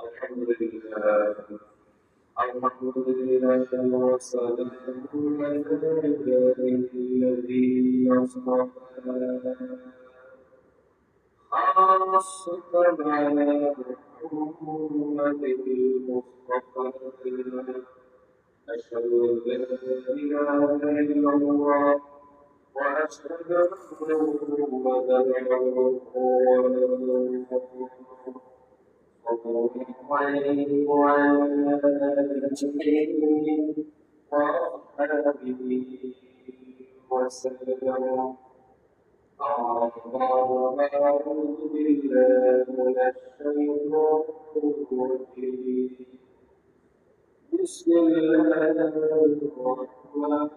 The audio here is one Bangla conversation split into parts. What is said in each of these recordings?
الحمد لله الحمد لله والسلام على عباده الذين اصطفى خاصة على محمد المصطفى أشهد أن لا إله إلا الله وأشهد أن محمدا عبده ورسوله صلى الله عليه وعلى آله وأصحابه وسلم. أعوذ بالله من الشيطان الرجيم. بسم الله الرحمن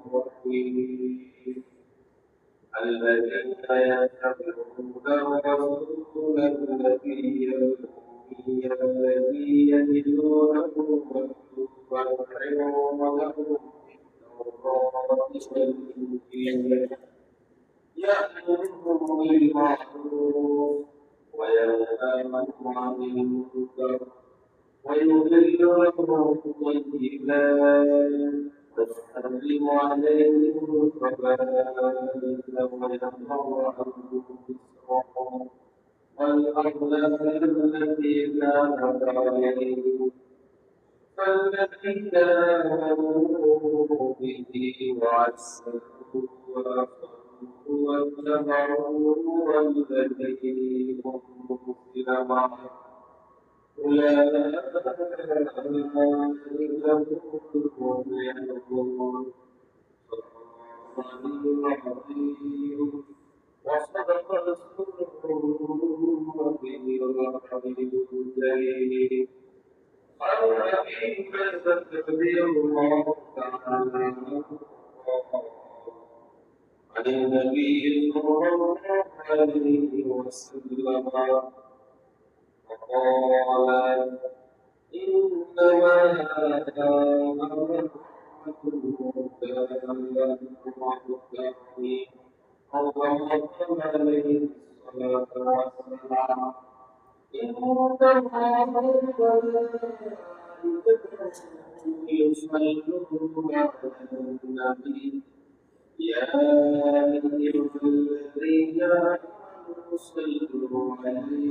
الرحيم. الذين يتبعون الرسول النبي الأمي الذي يجدونه مكتوبا عندهم في التوراة والإنجيل يأمرهم بالمعروف وينهاهم عن المنكر ويحل لهم الطيبات ويحرم عليهم الخبائث ويضع عنهم إصرهم والأغلال التي كانت عليهم فالذين آمنوا به وعزروه وأقروا واتبعوا والذي أنزل معه أولئك هم المفلحون. العظيم وصدق رسوله النبي الكريم. الذي رضي الله تعالى عن النبي صلى الله عليه وسلم وقال إنما أنا اللهم عليه الصلاة والسلام. إن الله يصلون على النبي يا أيها الذين آمنوا صلوا عليه وسلموا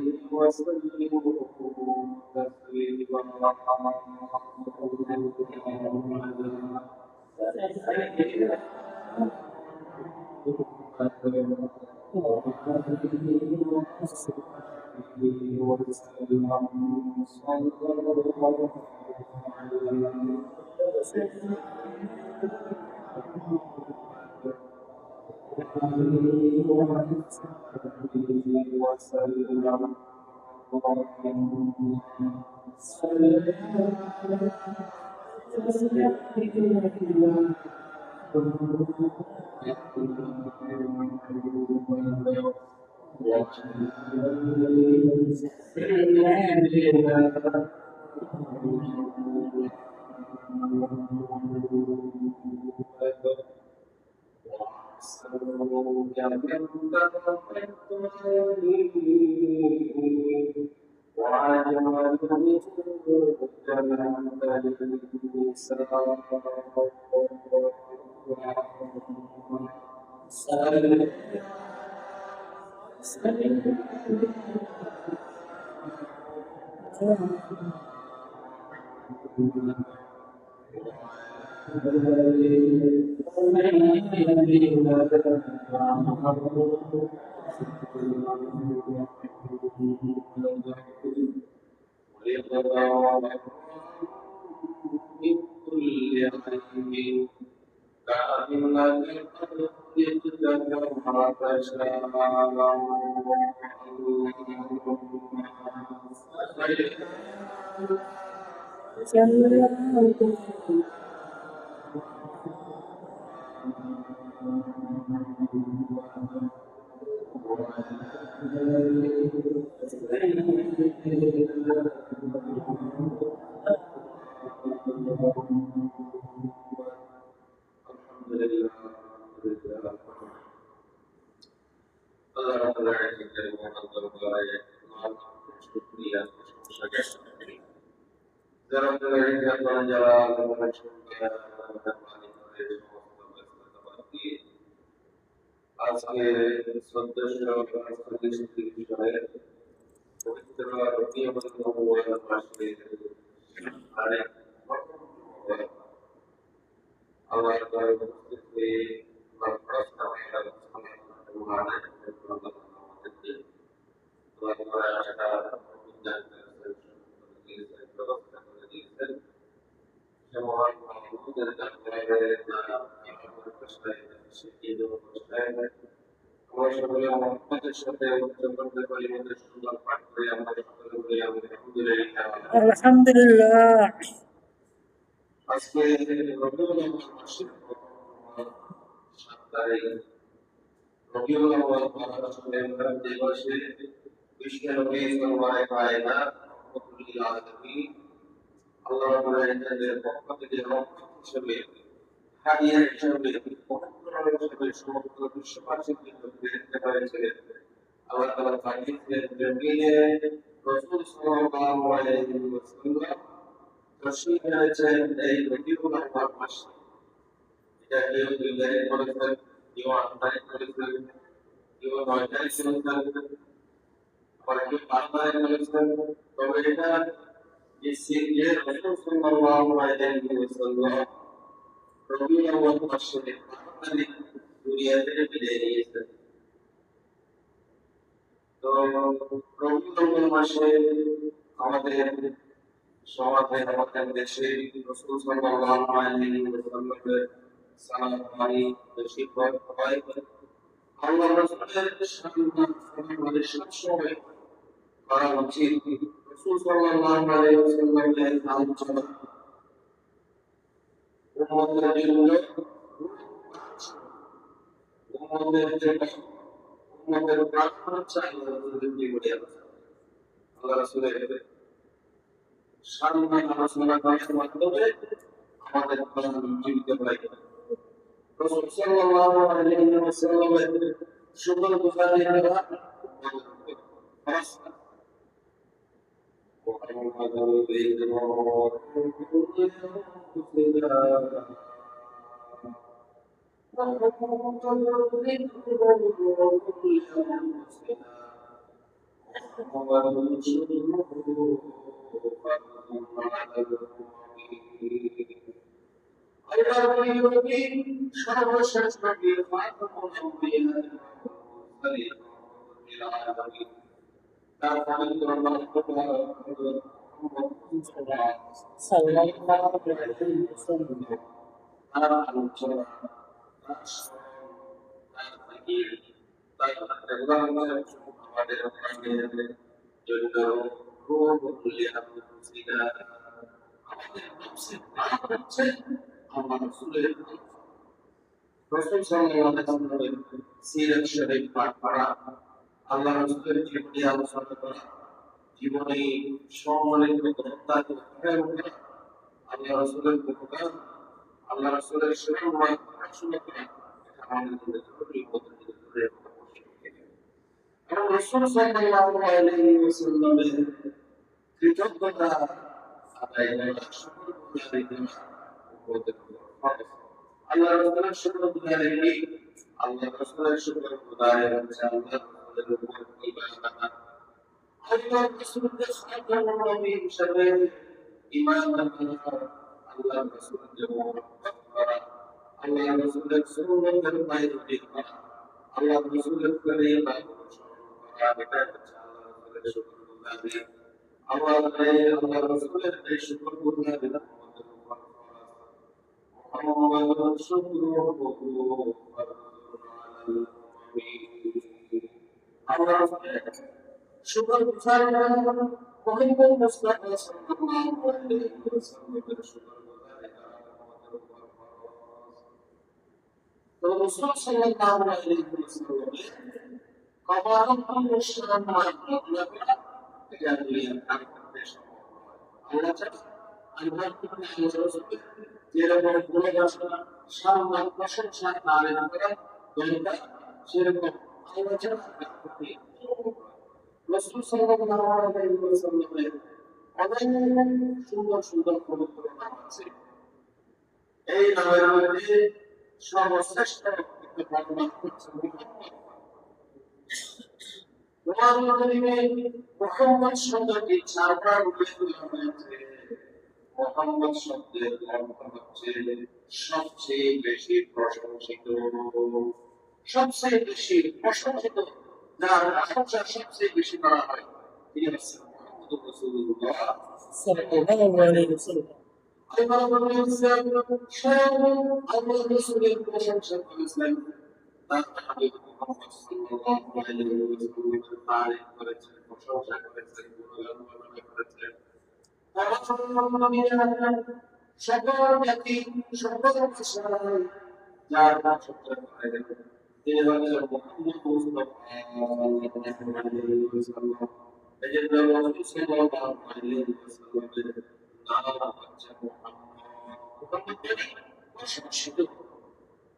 تسليما. من كل حي كأنك قد جئت كما تشاء যারা যারা আজকে বিষয়ে পবিত্র মাসে আরেক আল্লাহ উপস্থিতি আলহামদুলিল্লাহ। আজকে রবিউল আউয়াল মাসের 7 তারিখ রবিউল আউয়াল মাসের দিবসে বিশ্ব নবী সাল্লাল্লাহু আলাইহি রাহমাতুল আলামিন আল্লাহ রাব্বুল আলামিনের পক্ষ থেকে রহমত হিসেবে হাদিয়া হিসেবে সমগ্র বিশ্ববাসীকে দিতে পেরেছিলেন। আল্লাহ তাআলা পাঠিয়েছিলেন জমিনে রাসূল সাল্লাল্লাহু আলাইহি ওয়াসাল্লাম তশরীফ এনেছেন এই রবিউল আউয়াল মাসে। এটা কেউ 2 তারিখ করেছেন, কেউ 8 তারিখ করেছেন, কেউ 9 তারিখ করেছেন, আবার কেউ 5 তারিখ করেছেন। তবে এটা যে রাসূল সাল্লাল্লাহু আলাইহি ওয়াসাল্লাম রবিউল আউয়াল মাসে 8 তারিখ দুনিয়া থেকে বিদায় নিয়েছেন। তো রবিউল আউয়াল মাসে আমাদের সমাজে আমাদের দেশে রাসূল সাল্লাল্লাহু আলাইহি ওয়াসাল্লামের সালাম বেশি হয়। আল্লাহ রাসূলের সামনে সবসময় করা উচিত রাসূল সাল্লাল্লাহু আলাইহি ওয়াসাল্লামের আলোচনা উম্মতের জন্য উম্মতের প্রার্থনা চাই আল্লাহ রাসূলের সামনে আলোচনা করার মাধ্যমে আমাদের জীবিত হয়। রাসূল সাল্লাল্লাহু আলাইহি ওয়াসাল্লামের শুকর গুজারি করা সর্বশেষ নবীর তার পবিত্র নাম সাল্লাল্লাহু আলাইহি ওয়াসাল্লাম তার আলোচনা আমাদের জন্য খুব মূল্যায়ন আমাদের আমার রাসূলের রাসূল সাল্লাল্লাহু আলাইহি ওয়াসাল্লামের সিরাত শরীফ পাঠ করা, আল্লাহ রাসূলের জীবনী আলোচনা করা, জীবনী সম্মানিত করা, আল্লাহ রাসূলের উপকার, আল্লাহ রাসূলের সম্মান রক্ষা করা আমাদের জন্য খুবই পছন্দের এবং রাসূল সাল্লাল্লাহু আলাইহি ওয়াসাল্লামের কৃতজ্ঞতা আদায় করা সকল আল্লাহ রাসূলের শুকর গুজারি আল্লাহ রাসূলের শুকর গুজারি হচ্ছে আল্লাহ রাসূলের উপর ইবাদত। আল্লাহ রাসূলের সাহায্য নবী হিসেবে ঈমান আনা, আল্লাহ রাসূলের মহব্বত করা, আল্লাহ রাসূলের সুন্নাতের পায়রাবি করা, আল্লাহ রাসূলের কালিমা অনুসরণ করা, এটা হচ্ছে আল্লাহ রাসূলের শুকর গুজারি। আল্লাহ রাসূলের এই শুকর গুজারি محمد شكره الله شكر بخارنا محمد مصطفى صلى الله عليه وسلم شكر الرسول صلى الله عليه وسلم قبائل الشام والمغرب كجاهلية الله যেরকম বলে গেছে সম্মান প্রশংসা তারেন করে দলটা সেরকম আলোচনা রাসূল সাল্লাল্লাহু আলাইহি ওয়াসাল্লামের অনেক সুন্দর সুন্দর পবিত্র নাম আছে। এই নামের মধ্যে সর্বশ্রেষ্ঠ একটি বর্ণনা হচ্ছে মুহাম্মদ শব্দটি চারবার উল্লেখ করা হয়েছে। মুহাম্মদ শব্দের অর্থ হচ্ছে সবচেয়ে বেশি প্রশংসিত, সবচেয়ে বেশি প্রশংসিত, যার প্রশংসা সবচেয়ে বেশি করা হয় তিনি হচ্ছেন মুহাম্মদুর রাসূলুল্লাহ sallallahu alaihi wasallam. আল্লাহ বলেছেন স্বয়ং আল্লাহ রাসূলের প্রশংসা করেছেন, তার হাবিব মুহাম্মদ সাল্লাল্লাহু আলাইহি ওয়াসাল্লামের তারিফ করেছেন, প্রশংসা করেছেন, গুণগান বর্ণনা করেছেন। সকল ব্যক্তি সকল ভাষায় যার প্রশংসা করেন তিনি হচ্ছেন মুহাম্মদ মুস্তাফা সাল্লাল্লাহু আলাইহি ওয়াসাল্লাম। এজন্য রাসূল সাল্লাল্লাহু আলাইহি ওয়াসাল্লামের নাম হচ্ছে মুহাম্মদ। মুহাম্মদ মানে প্রশংসিত,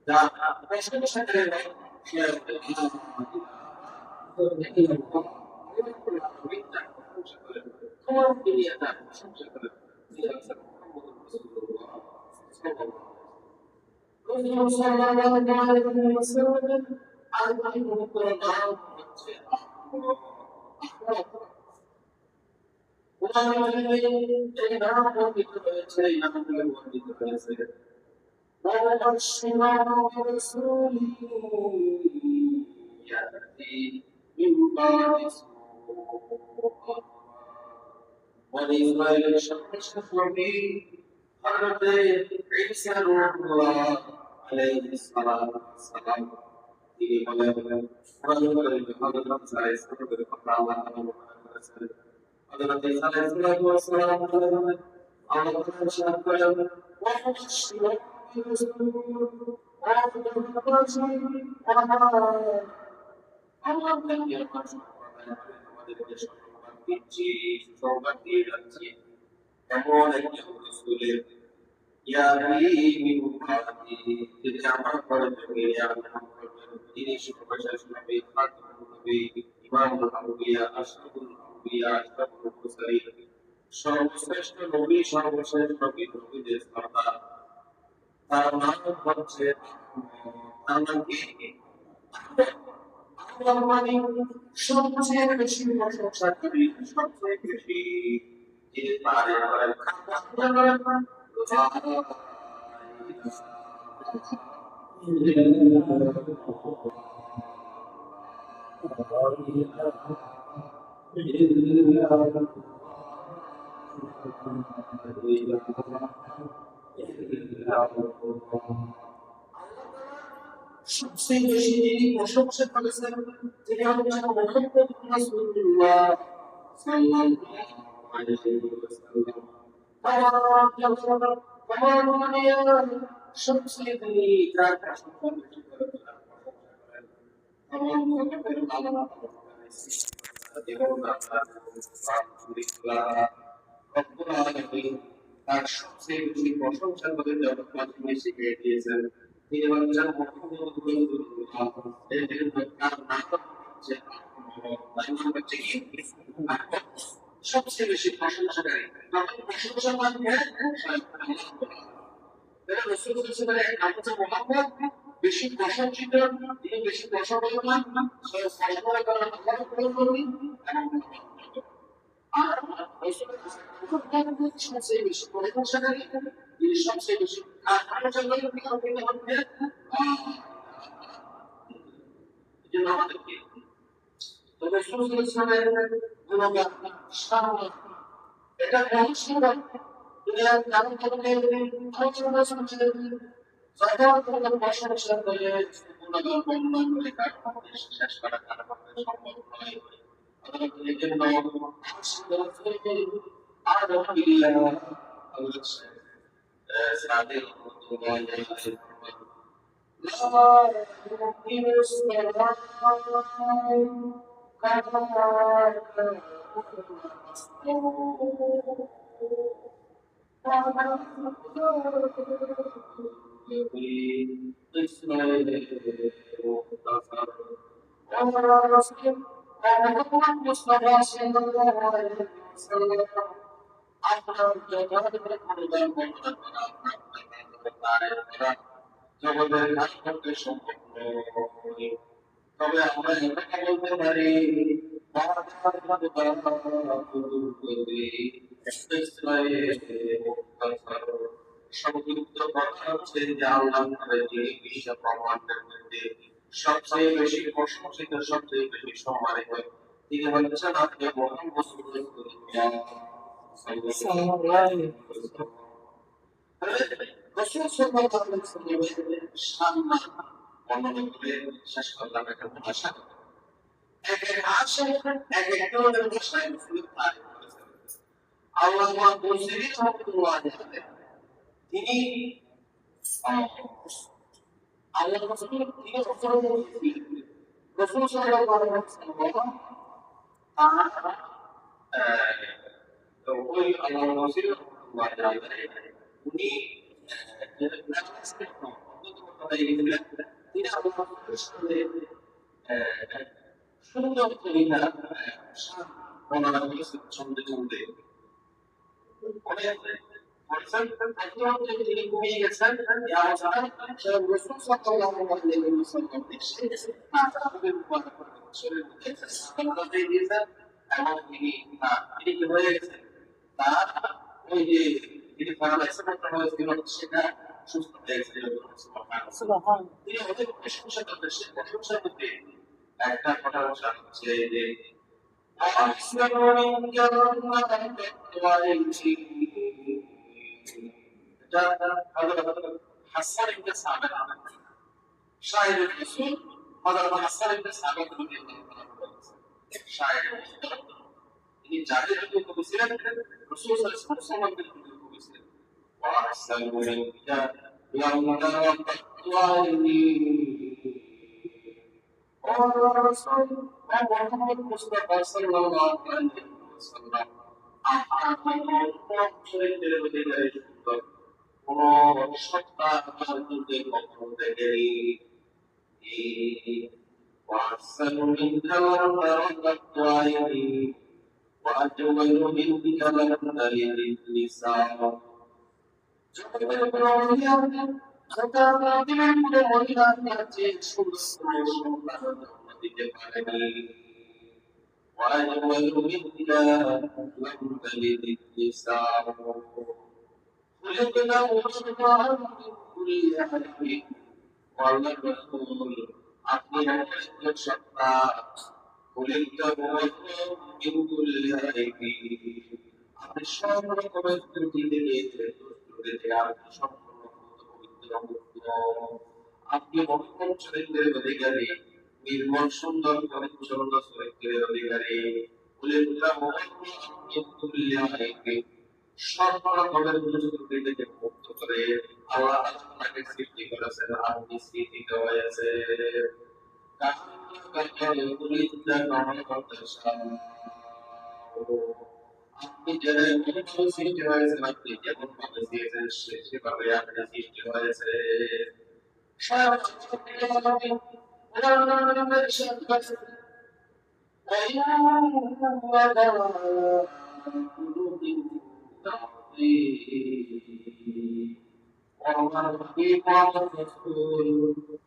যার প্রশংসা করেন সে তোমার দুনিয়াটা প্রশংসা করেন তিনি হচ্ছেন মুহাম্মদ রাসূলুল্লাহ সাল্লাল্লাহু আলাইহি ওয়াসাল্লাম। আর তার পবিত্র নাম হচ্ছে আহমদ। এই নাম বর্ণিত হয়েছে, এই নামগুলো বর্ণিত হয়েছে وبشر برسول يأتي من بعد اسمه بني إسرائيل شخص نبي حضرت عيسى روح الله عليه الصلاة والسلام তিনি বলেন হযরত ঈসা আলাইহিস সালামের কথা আল্লাহ তাআলা বলেছেন। হযরত ঈসা আলাইহিস সালাম বলেন আল্লাহ তাআলা ইরশাদ করেন وبشر এমন একজন রাসূলের তিনি আমার পরে আগমন করবেন, তিনি সর্বশেষ নবী, খাতামুন নবী, ইমামুল আম্বিয়া, আশরাফুল আম্বিয়া, আশরাফুল মুরসালিন, সর্বশ্রেষ্ঠ নবী, সর্বশেষ নবী, নবীদের সর্দার। তার নাম হচ্ছে তার নাম কি? আল্লাহ মানে সবচেয়ে বেশি প্রশংসা করি, সবচেয়ে বেশি যিনি তারিফ করেন, খাতাম করেন। সবচেয়ে বেশি যিনি প্রশংসা করেছেন তিনি হচ্ছেন মুহাম্মদ রাসূলুল্লাহ সাল্লাল্লাহু আলাইহি ওয়াসাল্লাম। আমার দুনিয়া সবচেয়ে তিনি যার প্রশংসা বেশি করেন, আমার মুহাম্মদের আল্লাহ রব্বুল আলামিন তার সবচেয়ে বেশি প্রশংসা করে জগৎবাসীকে শিখিয়ে দিয়েছেন। তিনি হচ্ছেন মুহাম্মদ রাসূলুল্লাহ। এই জন্য তার নাম হচ্ছে আহমদ। তাই নাম হচ্ছে কি? আহমদ। সবচেয়ে বেশি প্রশংসাকারী। তখন প্রশংসা মানে রাসূল সাল্লাল্লাহু আলাইহি ওয়াসাল্লাম হচ্ছে মুহাম্মদ, বেশি প্রশংসিত, তিনি বেশি প্রশংসমান, সর্বদা করার আল্লাহ করবেন। আর রাসূল সবচেয়ে বেশি প্রশংসাকারী, তিনি সবচেয়ে বেশি এটা শেষ করা সম্ভব নয়। سعدي رحمة الله عليه لا يمكن الصلاة আপনার যথাযথ অনুদান বর্ণনা করা আপনার জগতের কাজ করতে সম্ভব নয়। তবে আমরা এটাকে বলতে পারি সংযুক্ত কথা হচ্ছে যে আল্লাহ যিনি বিশ্ব ব্রহ্মাণ্ডের মধ্যে সবচেয়ে বেশি প্রশংসিত, সবচেয়ে বেশি সম্মানিত, তিনি হচ্ছেন আপনি মুহাম্মদ صلى الله عليه وسلم. রাসূল সাল্লাল্লাহু আলাইহি ওয়াসাল্লামের সম্মান বর্ণনা করে শেষ করলাম একটা ভাষা। এক এক ভাষা এক এক ধরনের ভাষায় মুসলিম তারিফ করেছেন। আল্লামা বুসিরি রাহমাতুল্লাহ আলাইহি তিনি আল্লাহ রাসূল তিনি রাসূল সাল্লাল্লাহু আলাইহি ওয়াসাল্লাম তো ওই আল্লাহ রাসূল রাহমাতুল্লাহ আলাইহি উনি তিনি আল্লাহ রাসূলের সাথে সুন্দর কবিতা বর্ণনা করেছেন ছন্দে ছন্দে। তিনি ঘুমিয়ে গেছেন রাসূল সাল্লাল্লাহু আলাইহি ওয়াসাল্লাম এবং তিনি কি হয়ে গেছেন, তার ওই যে তিনি প্যারালাইসিসটা হয়েছিল সেটা সুস্থ হয়ে গেছে। سبحان তিনি ওদের প্রশংসা করতে, সে প্রশংসার মধ্যে একটা কথা হচ্ছে যে হাসান ইবনে সাবিত শায়ের রাসূল হযরত হাসান ইবনে সাবিত রাদিয়াল্লাহু আনহু শায়ের তিনি যাদের জন্য কবি ছিলেন রাসূল সাল্লাল্লাহু আলাইহি ওয়াসাল্লামের জন্য কবি ছিলেন। وأحسن منك لم تقطعني ورسول محمد مصطفى صلى الله عليه وسلم চরিত্রের অধিকারী সুন্দর কোন সত্তা যুদ্ধের পক্ষ থেকে وأحسن منك لم ترد عيني وأجمل منك لم تلد النساء وأجمل منك لم تلد النساء خلقنا مصطفى من كل حي والرسول আপনি একজন সত্তা খলিকা من كل حي আপনি সব রকমের ত্রুটি থেকে আপনি সম্পূর্ণ পবিত্র মুক্ত। আপনি মহত্তম চরিত্রের অধিকারী, নির্মল সুন্দর পরিচ্ছন্ন চরিত্রের অধিকারী, সব রকমের ত্রুটি থেকে মুক্ত করে আল্লাহ আপনাকে সৃষ্টি করেছেন, আপনি সৃষ্টিত হয়েছে আপনি যেমন সৃষ্টি হয়েছেন, আপনি যেমন ভাবে দিয়েছেন সেভাবে আপনি সৃষ্টি হয়েছে।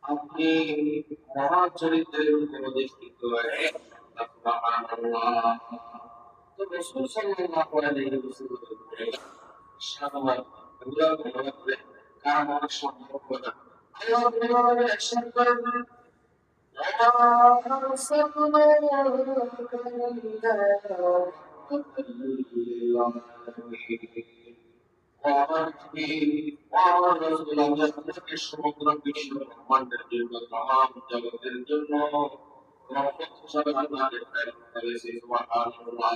আপনি মহা চরিত্রের উপর অধিষ্ঠিত হয়েছেন। তো রাসূল সাল্লাল্লাহু আলাইহি ওয়াসাল্লাম সাধারণ এগুলো ব্যবহার করে কার মনে সম্ভব না। আল্লাহ তাআলা একশন করেন সমগ্র বিশ্ব ব্রহ্মাণ্ডের জন্য, তামাম জগতের জন্য রহমত হিসাবে আল্লাহ প্রেরণ করেছে। সুবহানাল্লাহ।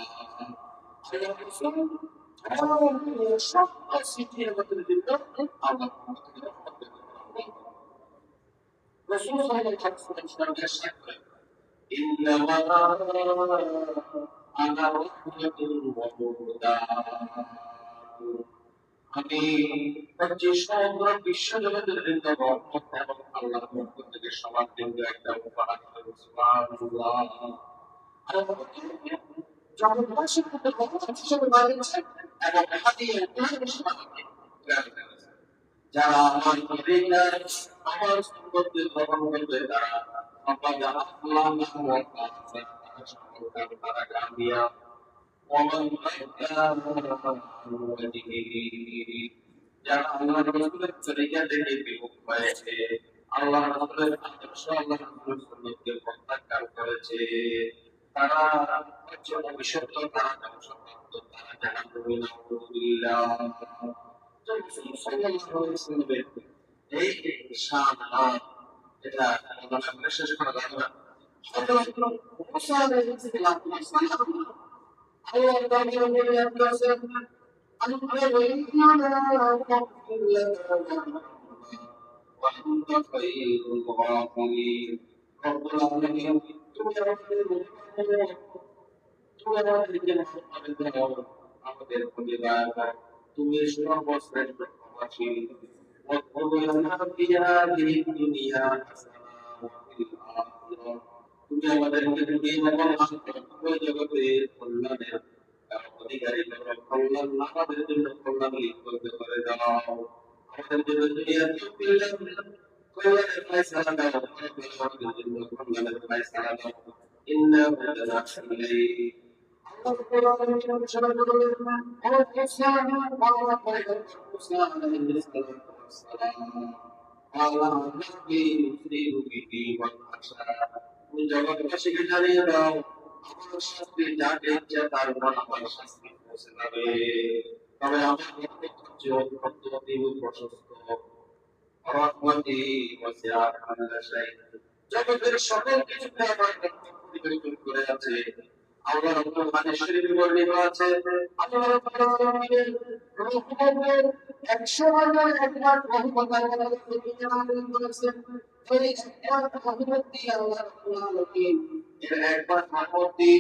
সব সৃষ্টির জগতের জন্য আল্লাহ রাসূল সাল্লাল্লাহু আলাইহি ওয়াসাল্লাম ইরশাদ করেন, ইন্নামা আনা রাহমাতুন ওয়া হুদা, আমি হচ্ছি সমগ্র বিশ্ব জগতের জন্য রহমত এবং আল্লাহর পক্ষ থেকে সবার জন্য একটা উপহার। সুবহানাল্লাহ। জগৎবাসীর প্রতি রহমত হিসেবে দাঁড়িয়েছে এবং হাদিয়ে যারা আমার পরিবার আমার সম্পত্তি গ্রহণ করবে তারা তারা কামিয়া ومن كان যারা আল্লাহ রাসূলের তরিকা থেকে বিমুখ হয়েছে আল্লাহ রাসূলের আদর্শ আল্লাহ রাসূলের সুন্নতকে প্রত্যাখ্যান করেছে তারা হচ্ছে অবিশুদ্ধ তারা ধ্বংসপ্রাপ্ত তারা জাহান্নামী নাউযুবিল্লাহ সাল্লাল্লাহু আলাইহি ওয়াসাল্লামের এই শান এটা আমরা সামনে শেষ করা যাবে না হযরত মুসা আলাইহিস সালাম Allah Ta'ala menyatakan Al-Qur'an wa anta khairul ghafirin Rabbul Alamin আমাদের প্রতি দয়া কর তুমি সর্বশ্রেষ্ঠ ক্ষমাশীল দুনিয়া তুমি আমাদেরকে দুনিয়া এবং আখিরাতের জগতের কল্যাণের অধিকারী করো কল্যাণ আমাদের জন্য কল্যাণ লিখতে করে দাও আমাদের জন্য দুনিয়াতে কল্যাণের ফয়সালা দাও আমাদের জন্য কল্যাণের ফয়সালা দাও ইন্নাহু লানাসিল Allah Quran shara karo aur kisan Allah Musa alayhi salam Allah nabi usrihu bihi wa ashara জগৎবাসীকে জানিয়ে দাও আমার শাস্তি যাকে ইচ্ছা তার উপর আমার শাস্তি পৌঁছে যাবে তবে আমার পদ্ধতি প্রশস্ত রহমতি ওয়াসিআত আনাশাই জগতের সকল কিছুকে আমার পরিবর্তন করে আছে আল্লাহ রাব্বুল শরীফে বর্ণিত আছে আল্লাহ রাব্বুল আলামিনের রহমতের 100 একবার রহমত আল্লাহ করেছেন এই একবার রহমত দিয়ে আল্লাহ রাব্বুল আলামিন এর একবার রহমত দিয়ে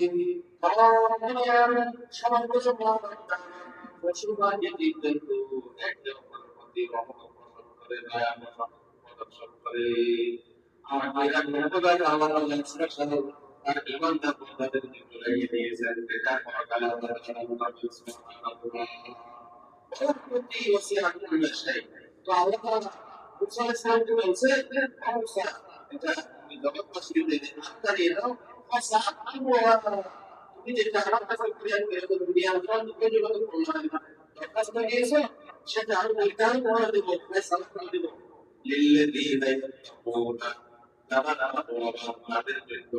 দুনিয়ার সমগ্র মানবতা পশুবাদী কিন্তু একদম রহমত করে দয়া প্রদর্শন করে আর আল্লাহ রাব্বুল আর ইমানদার বান্দাদের জন্য লাগিয়ে দিয়েছেন এটা পরকালে আল্লাহ সুবহানাহু প্রতি ওসিয়াত করলে সেই তো আল্লাহ মুসা আলাইহিস সালামকে বলছে মুসা এটা তুমি জগৎবাসীকে জানিয়ে দাও ফাসা আল্লাহ তুমি যেটা আমার কাছে ক্রিয়া করে তো দুনিয়ার সব জগৎ কল্যাণ দরখাস্ত দিয়েছো সেটা আমি নির্ধারণ করে দেব ফয়সালা করে দেব লিল্লাযীনা ইয়াত্তাকুনা তাদের জন্য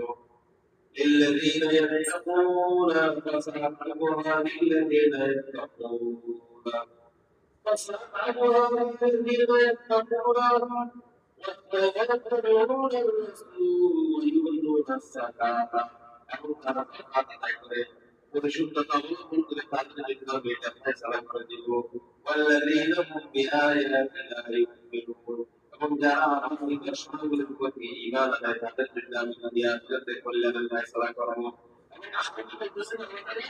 الذين يتقون فسنحفظها للذين يتقون فسنحفظها للذين يتقون ويتبعون الرسول ويؤتون الزكاة এখন তারা হাতে তাই করে পরিশুদ্ধতা অবলম্বন করে তাদের জন্য এটা ফয়সালা করে দিব والذين هم بآياتنا يؤمنون এবং যারা আমাদের নিদর্শনগুলোর উপর ঈমান আনে তাদের জন্য আমি দুনিয়াতে কল্যাণের ফয়সালা করব আমি আসলে বলতেছি না এখানে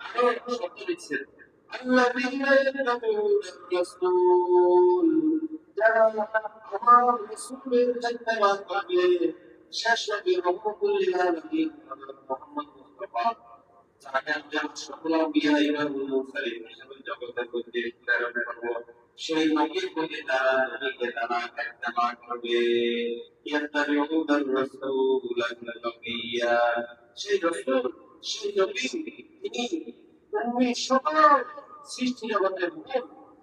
আরো শব্দ দিচ্ছেন আল্লাযীনা ইয়াত্তাকুনা রাসূল যারা আমার রাসূলের ইত্তেবা করবে শেষ নবী রহমতুল লিল আলামিন হযরত মুহাম্মদ মুস্তাফা যাকে আমরা সকল আম্বিয়া ইমামুল মুরসালিন হিসেবে জগতের মধ্যে প্রেরণ করব সেই নবীর প্রতি তারা নবীকে তারা ইত্তেবা করবে ইয়াত্তাবিউনার রাসূলান নবিয়্যা সেই রাসূল সেই নবী তিনি উম্মি সকল সৃষ্টি জগতের মধ্যে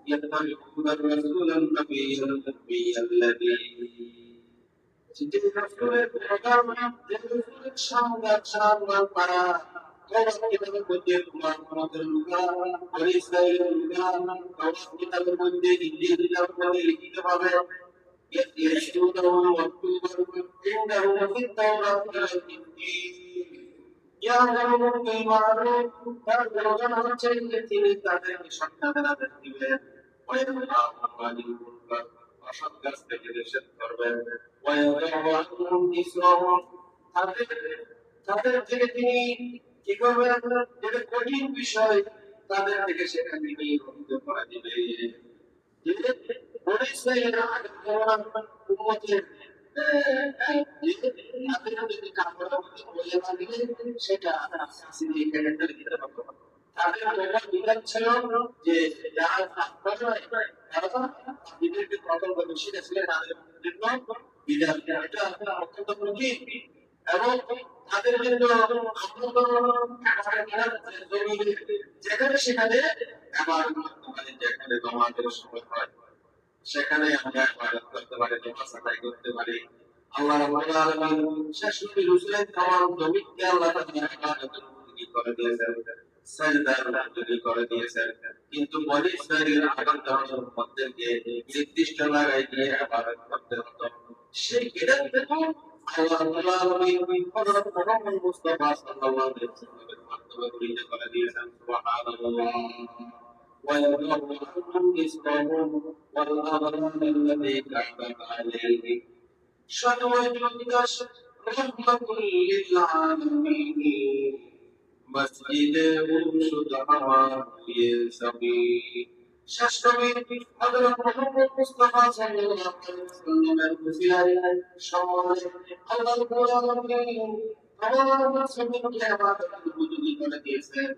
ইয়াত্তাবিউনার রাসূলান নবিয়্যাল্লাযী যে রাসূলের প্রোগ্রাম যে রাসূলের সংবাদ পারা কিতাবের মধ্যে তোমার আমাদের লুকা বনি ইসরাঈলের লুকা কিতাবের মধ্যে ইনজিল কিতাবের মধ্যে লিখিত ভাবে ইয়াসুদুহুম ওয়াতুবুহুম ইন্নাহু ফিত তাওরাত ওয়াল ইনজিল ইয়া'মুরুহুম বিল মা'রুফ তার প্রয়োজন হচ্ছে যে তিনি তাদেরকে সৎকারের আদেশ দিবেন অসৎ কাজ থেকে নিষেধ করবেন ওয়ায়াদাউহুম ইসরাহুম তাদের থেকে তিনি কি করবেন যেটা কঠিন বিষয় তাদের থেকে সেখান থেকে মুক্ত করা দিবে যে বনি ইসরাঈলরা উম্মতের তাদের যদি কাপড় বলে মানে সেটা আসলে ক্যালেন্ডার দিতে পারবে তাদের তোমার বিধান ছিল যে যারা তারা বিদেশকে প্রকল্প বেশি ছিলেন তাদের জন্য বিধান এটা অত্যন্ত কঠিন এবং তাদের জন্য যেখানে সেখানে আমার মানে যেখানে জমাতের সময় হয় সেখানে আমরা ইবাদত করতে পারি, নামাজ আদায় করতে পারি। আল্লাহ রাব্বুল আলামিন শেষ নবী রাসূলের তামাম জমিনকে আল্লাহ তাআলা ইবাদতের উপযোগী করে দিয়েছেন, সাজদার উপযোগী করে দিয়েছেন। কিন্তু বনী ইসরাঈলের আগের ধর্মের মধ্যে নির্দিষ্ট জায়গায় গিয়ে ইবাদত করতে হতো। সেই বিধান থেকে আল্লাহ রাব্বুল আলামিন হযরত মুহাম্মদ মুস্তাফা সাল্লাল্লাহু আলাইহি ওয়াসাল্লামের মাধ্যমে পরিচিত করে দিয়েছেন। সুবহানাল্লাহ। ويغفرهم رزقهم والأغلال الذي كانت عليه شهوة رحمة للعالمين مسجد مرشد حرام يسمي شاشتمي حضرت محمد مصطفى صلى الله عليه وسلم المسيح شمال الله العالمين تمام سبيل العبادة الوجودي করে দিয়েছেন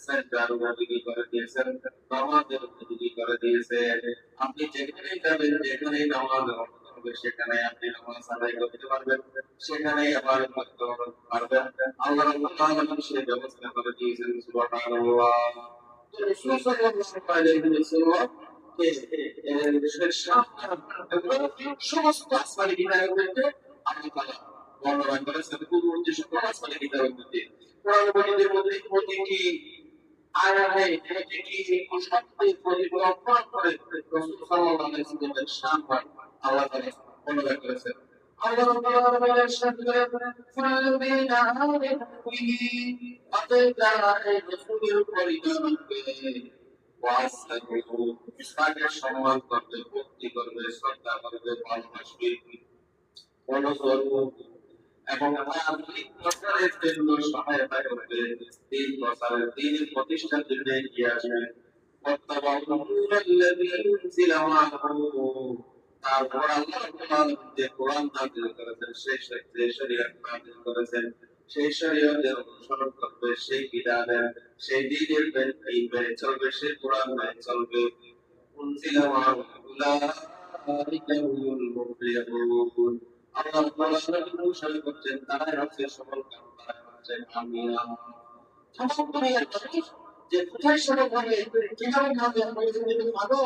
সেন্টার উপযোগী করে দিয়েছেন নামাজের উপযোগী করে দিয়েছেন আপনি যেখানে যাবেন যেখানে নামাজ হবে সেখানে আপনি নামাজ আদায় করতে পারবেন সেখানে ইবাদত করতে পারবেন আল্লাহ রাব্বুল আলামিন সেই ব্যবস্থা করে দিয়েছেন সুবহানাল্লাহ তো রাসূল সাল্লাল্লাহু আলাইহি ওয়াসাল্লাম সমস্ত আসমানি কিতাবের মধ্যে আল্লাহ তাআলা বর্ণনা করেছেন কোন সকল আসমানি কিতাবের মধ্যে কোরআন মজিদের মধ্যে প্রতিটি আয়াতে প্রতিটি শব্দে প্রতিটি অক্ষর করে রাসূল সাল্লাল্লাহু আলাইহি ওয়াসাল্লামের শান আল্লাহ তাআলা বর্ণনা করেছেন আল্লাহ রাব্বুল আলামিন ইরশাদ করেন ফাল্লাযীনা আমানু বিহি আতাইনা রাসূলের পরিণামকে ওয়াসালু ইসলামের সম্মান করতে ভক্তি করবে শ্রদ্ধা করবে ভালোবাসবে অনুসরণ এবং প্রচারের জন্য সহায়তা করবে দিন প্রচারের দিনের প্রতিষ্ঠার জন্য এগিয়ে আসবে তারপর আল্লাহ যে কোরআন নাযিল করেছেন সেই শরীয়ত নাযিল করেছেন সেই শরীয়তের অনুসরণ করবে সেই বিধানের সেই দিনের মেনে চলবে সেই কোরআন মেনে চলবে উনজিলা উলাইকা হুমুল মুফলিহুন আল্লাহ তাআলা ঘোষণা করছেন তারাই হচ্ছে সফল কাম তারাই হচ্ছে কামিয়াব তখন দুনিয়ার মানুষ যে কোথায় সফল হবে কিভাবে কামিয়াব হবে যদি ভালো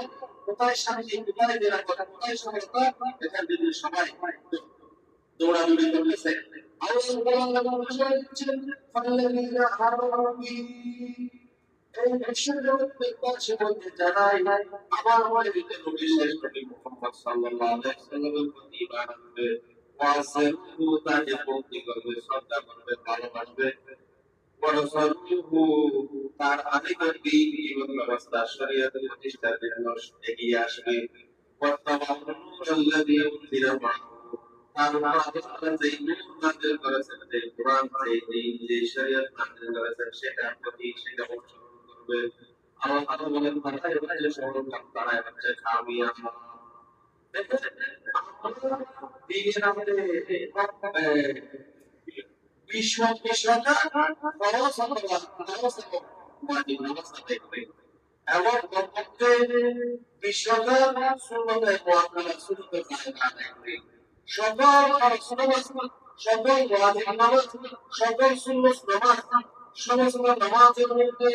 কোথায় শান্তি কোথায় নিরাপত্তা কোথায় সফলতা এখান থেকে সবাই দৌড়াদৌড়ি করতেছে আল্লাহ ঘোষণা দিচ্ছেন ফাল্লাযীনা আমানু এই বিশ্বের জগতে সে বলতে জানাই আমার আমাদের নবী শেষ নবী মুহাম্মদ সাল্লাল্লাহু আলাইহি ওয়াসাল্লামের প্রতি ঈমান আনবে ওয়াসিরহু তাকে ভক্তি করবে শ্রদ্ধা করবে ভালোবাসবে ওয়াসিরহু তার আদিকের দিন জীবন ব্যবস্থা শরীয়তের প্রতিষ্ঠার জন্য এগিয়ে আসবে ওয়াত্তাবাউল্লাযী উনজিলা মা'হু তারপর আল্লাহ যে নূর নাযিল করেছেন যে কোরআন যে শরীয়ত নাযিল করেছেন সেটা প্রতি সেটা অনুসরণ করবে আল্লাহ তাআলা বলেন তারাই হচ্ছে সফল কাম তারাই হচ্ছে কামিয়াব দিনের আমাদের বিশ্বটা খরচ এবং কমপক্ষে বিশ্বটা শূন্যতায় মোয়াক্কালা শূন্যতায় সকল সকল ওয়াজিব নামাজ সকল সুন্নাত নামাজ সমস্ত নামাজের মধ্যে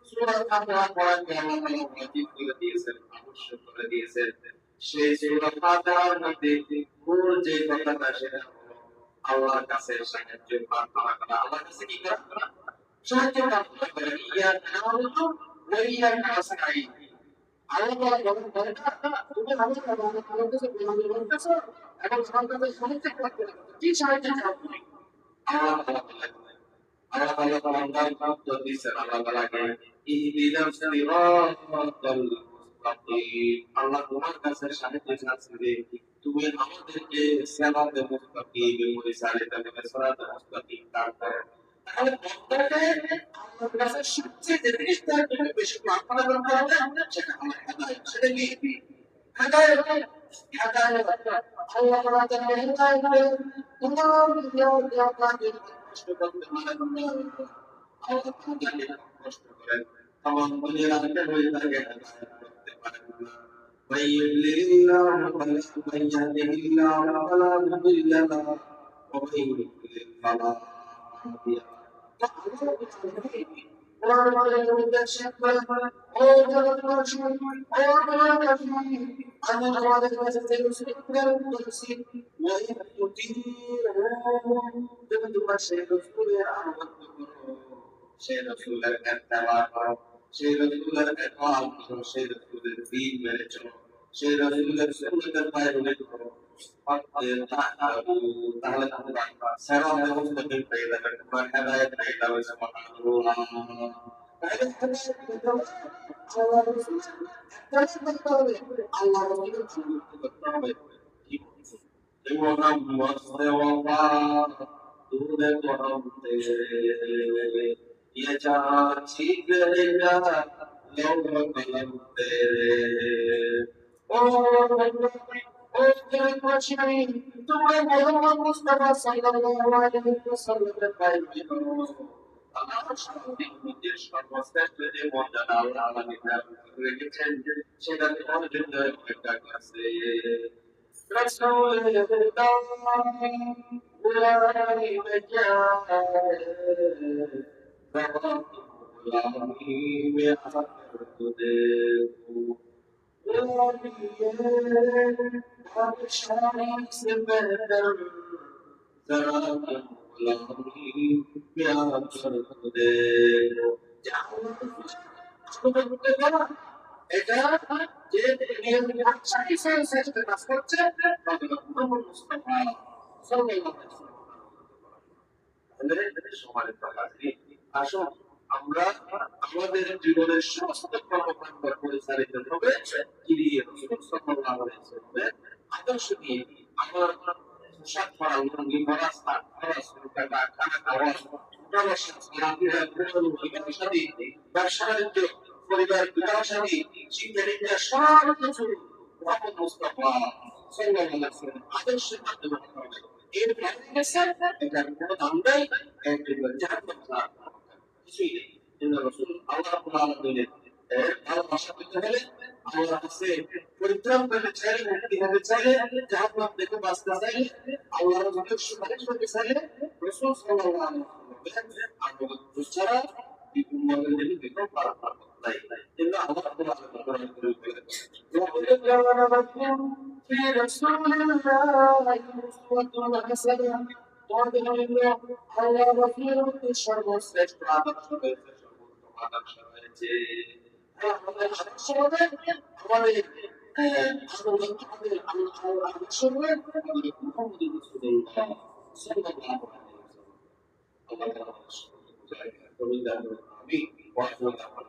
সূরা ফাতিহা পড়াকে আল্লাহ তাআলা ওয়াজিব করে দিয়েছেন আবশ্যক করে দিয়েছেন সেই সূরা ফাতিহার মধ্যে মূল যে কথাটা সেটা আল্লাহর কাছে সাহায্য প্রার্থনা করা আল্লাহর কাছে কি করা সাহায্য প্রার্থনা করা ইয়া নামাযু ওয়া ইয়া নাস্তাঈন আল্লাহ তাআলা বলেন তুমি আমাদের কাছে বলতেছো এবং তোমার কাছে সাহায্য প্রার্থনা করো কি সাহায্য চাও তুমি আল্লাহ তাআলা তাআলা দিয়েছেন আল্লাহ তাআলাকে ইহদিনাস সিরাতাল মুস্তাকিম আল্লাহ তোমার কাছে সাহায্য চাচ্ছি যে তুমি আমাদেরকে সিরাতাল মুস্তাকিম পরিচালিত করবে সিরাতাল মুস্তাকিম তারপর তাহলে বন্দাকে আল্লাহর কাছে সবচেয়ে যে জিনিসটা বেশি প্রার্থনা করতে হবে সেটা হলো হেদায়েত সেটা কি হেদায়েত হেদায়েত আল্লাহ তাআলা জানেন হেদায়েত তোমার দুনিয়ার কাজে কষ্ট করতে মানে আল্লাহ তাআলা কষ্ট করেন আমার দুনিয়ার আগে হয়ে থাকে করতে পারেন না من يضلل الله فلا من يهده الله فلا مضل له ومن يضلل فلا هادي সেই রাসূলের ইত্তেবা করো সেই রাসূলের ইকরাম করো সেই রাসূলের দ্বীন মেনে চলো সেই রাসূলের সুন্নাতের পায়রোনি করো তাহলে তোমরা সিরাত মুস্তাকিম পেয়ে যাবে তোমরা হেদায়েত পেয়ে যাবে সুবহানাল্লাহ আল্লাহ রাসূলের আল্লাহ রাসূলের করতে হবে मोहम्मद से वफा तूने करम तेरे ये जहां ठीक रहेगा लौह कलम तेरे ओ तेरे कुछ नहीं तुम्हें मोहम्मद मुस्तफा सल्लल्लाहु अलैहि वसल्लम के पाए Allah সর্বশ্রেষ্ঠ সর্বশ্রেষ্ঠ যে মর্যাদা আল্লাহ আমাদের রেখেছেন সেটা অর্জন একটা কাছে رسول الله غلام مجاهد غلامي بأسرت ديكو وبشاري سبدر زرق غلامي بأسرت ديكو এটা যে আচ্ছা হিসেবে চেষ্টা কাজ করছে মুহাম্মদ মুস্তাফা সাল্লাল্লাহু আলাইহি ওয়াসাল্লাম সম্মানিত হাজিরিন আসুন আমরা আমাদের জীবনের সমস্ত কর্মকাণ্ড পরিচালিত হবে কি দিয়ে রাসূল সাল্লাল্লাহু আলাইহি ওয়াসাল্লামের আদর্শ দিয়ে আমার পোশাক পরা লুঙ্গি পরা স্নান করা সুরকাটা খানা খাওয়া ব্যবসা বাণিজ্য পরিবার বিকাশালী শিক্ষা দীক্ষা সব কিছু মুহাম্মদ মুস্তাফা সাল্লাল্লাহু আলাইহি ওয়াসাল্লাম আদর্শের মাধ্যমে হবে এর প্র্যাকটিসে এটা কোনো দাম নেই একবার জাহান্নাম না কিছুই নেই কিন্তু রাসূল আল্লাহ রাব্বুল আলামিনের ভালোবাসা পেতে হলে আল্লাহর কাছে পরিত্রাণ পেতে চাইলে মুক্তি পেতে চাইলে জাহান্নাম থেকে বাঁচতে চাইলে আল্লাহর যথেষ্ট সুপারিশ করতে চাইলে রাসূল সাল্লাল্লাহু আলাইহি ওয়াসাল্লাম আল্লাহর ছাড়া বিপদের জন্য বিকল্প পাওয়া নাই কিন্তু আল্লাহ রাব্বুল আলামিন في رسول الله أسوة حسنة তোমাদের জন্য আল্লাহ রাসূলের সর্বশ্রেষ্ঠ আদর্শ রয়েছে সর্বোত্তম আদর্শ রয়েছে আমাদের আদর্শ হবে আমাদের আমাদের আদর্শ হবে আমাদের মুহাম্মদ রাসূলুল্লাহ সাল্লাল্লাহু আলাইহি ওয়াসাল্লাম আল্লাহ তাআলা আমি ওয়া